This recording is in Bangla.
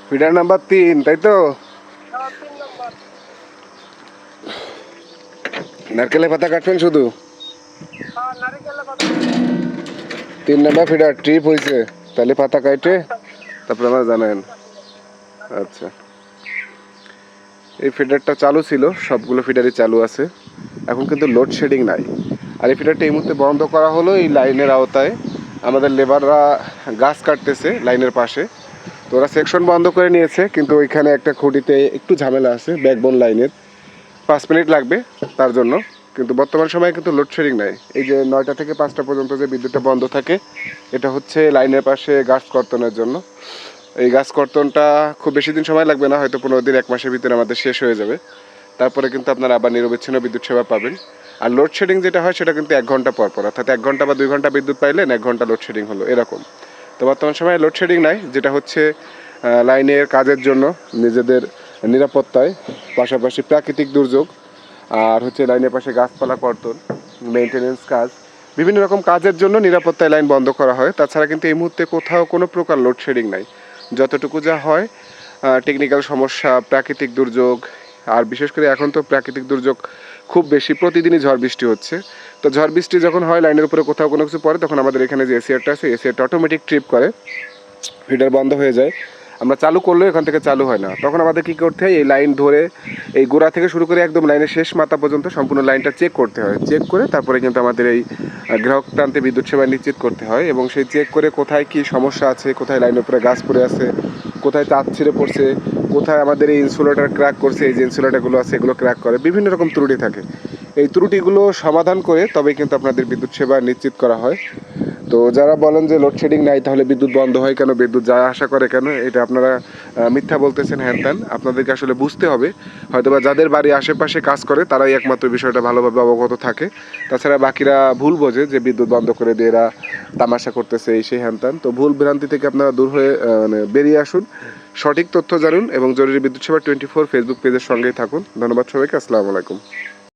ফিডার নাম্বার 3, তাই তো? হ্যাঁ 3 নম্বর। নারকেলের পাতা কাটবেন শুধু? হ্যাঁ নারিকেলের পাতা। 3 নাম্বার ফিডার ট্রিপ হয়েছে, তাহলে পাতা কাটে আচ্ছা তারপরে আমার জানাবেন। আচ্ছা। আচ্ছা, এই ফিডারটা চালু ছিল, সবগুলো ফিডারই চালু আছে, এখন কিন্তু লোডশেডিং নাই। আর এই ফিডারটা এই মুহূর্তে বন্ধ করা হলো এই লাইনের আওতায়। আমাদের লেবাররা গাছ কাটতেছে লাইনের পাশে, তো ওরা সেকশন বন্ধ করে নিয়েছে, কিন্তু ওইখানে একটা খুঁটিতে একটু ঝামেলা আছে ব্যাকবোন লাইনের, 5 মিনিট লাগবে তার জন্য। কিন্তু বর্তমান সময়ে কিন্তু লোডশেডিং নাই। এই যে 9টা থেকে 5টা পর্যন্ত যে বিদ্যুৎটা বন্ধ থাকে, এটা হচ্ছে লাইনের পাশে গাছ কর্তনের জন্য। এই গাছ কর্তনটা খুব বেশি দিন সময় লাগবে না, হয়তো 15 দিন 1 মাসের ভিতরে আমাদের শেষ হয়ে যাবে। তারপরে কিন্তু আপনারা আবার নিরবিচ্ছিন্ন বিদ্যুৎ সেবা পাবেন। আর লোডশেডিং যেটা হয় সেটা কিন্তু 1 ঘন্টা পর পর, অর্থাৎ 1 ঘন্টা বা 2 ঘন্টা বিদ্যুৎ পাইলেন, 1 ঘন্টা লোডশেডিং হলো, এরকম। তো বর্তমান সময়ে লোডশেডিং নাই, যেটা হচ্ছে লাইনের কাজের জন্য, নিজেদের নিরাপত্তায়, পাশাপাশি প্রাকৃতিক দুর্যোগ, আর হচ্ছে লাইনের পাশে গাছপালা কর্তন, মেনটেনেন্স কাজ, বিভিন্ন রকম কাজের জন্য নিরাপত্তায় লাইন বন্ধ করা হয়। তাছাড়া কিন্তু এই মুহূর্তে কোথাও কোনো প্রকার লোডশেডিং নাই। যতটুকু যা হয় টেকনিক্যাল সমস্যা, প্রাকৃতিক দুর্যোগ, আর বিশেষ করে এখন তো প্রাকৃতিক দুর্যোগ খুব বেশি, প্রতিদিনই ঝড় বৃষ্টি হচ্ছে। তো ঝড় বৃষ্টি যখন হয় লাইনের উপরে কোথাও কোনো কিছু পড়ে, তখন আমাদের এখানে যে এসিআরটা আছে, এসিআরটা অটোমেটিক ট্রিপ করে, ফিডার বন্ধ হয়ে যায়। আমরা চালু করলেও এখান থেকে চালু হয় না, তখন আমাদের কী করতে হয়, এই লাইন ধরে এই গোড়া থেকে শুরু করে একদম লাইনের শেষ মাথা পর্যন্ত সম্পূর্ণ লাইনটা চেক করতে হয়। চেক করে তারপরে কিন্তু আমাদের এই গ্রাহক প্রান্তে বিদ্যুৎ সেবা নিশ্চিত করতে হয়, এবং সেই চেক করে কোথায় কী সমস্যা আছে, কোথায় লাইনের উপরে গাছ পড়ে আছে, কোথায় তার ছিঁড়ে পড়ছে, কোথায় আমাদের এই ইনসুলেটর ক্র্যাক করছে, এই যে ইনসুলেটরগুলো আছে এগুলো ক্র্যাক করে, বিভিন্ন রকম ত্রুটি থাকে। এই ত্রুটিগুলো সমাধান করে তবেই কিন্তু আপনাদের বিদ্যুৎ সেবা নিশ্চিত করা হয়। তো যারা বলেন যে লোডশেডিং নাই, তাহলে বিদ্যুৎ বন্ধ হয় কেন, বিদ্যুৎ যায় আসা করে কেন, এটা আপনারা মিথ্যা বলতেছেন হ্যান ত্যান। আপনাদেরকে আসলে বুঝতে হবে, হয়তোবা যাদের বাড়ি আশেপাশে কাজ করে তারাই একমাত্র বিষয়টা ভালোভাবে অবগত থাকে। তাছাড়া বাকিরা ভুল বোঝে যে বিদ্যুৎ বন্ধ করে দিয়ে এরা তামাশা করতেছে, এই সেই হ্যান ত্যান। তো ভুল ভ্রান্তি থেকে আপনারা দূর হয়ে বেরিয়ে আসুন, সঠিক তথ্য জানুন, এবং জরুরি বিদ্যুৎ সেবা 24 ফেসবুক পেজের সঙ্গেই থাকুন। ধন্যবাদ সবাইকে, আসসালামু আলাইকুম।